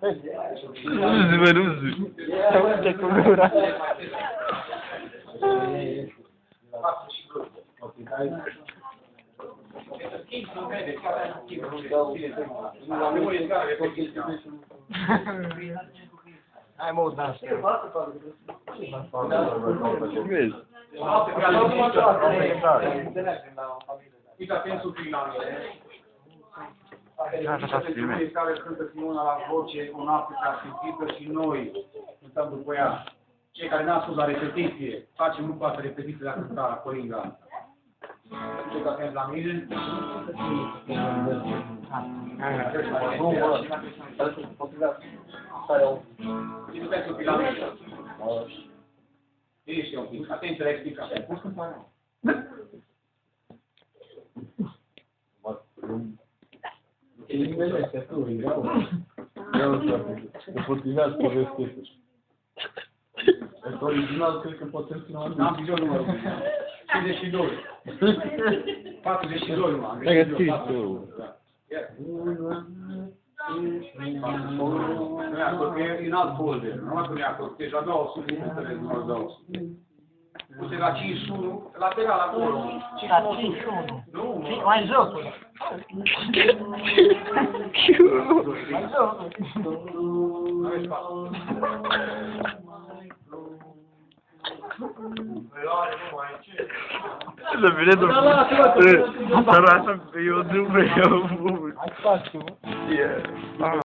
Uzi, mano, uzi. Uite cu gura. Hai mă, da. Vezi? Fiți atenți sul final. Filme. Care cântă Simona la voce, o noapte clasifică și noi cântăm după ea. Cei care n-au spus la repetiție, facem un pas repetiție la cântarea, Coringa. Fiți atenți la mine. Fiți atenți sul final. Ești un pic, atenție la explicație. Să potrivească povestea. Este original, cred că poate fi numai. N-am zis eu numărul. 52. 42 numai. Dacă scrii tu. Nu e acolo, că e în alt folder. Nu că nu e acolo. Deci la 200, nu trebuie numărul 200. Uite, la 51, lateral acolo. La 51. Nu, mă. Mai jos. Mai jos. Aveți spate. Să vine după... Sărasa, eu nu vreau. Hai spațiu. Yeah.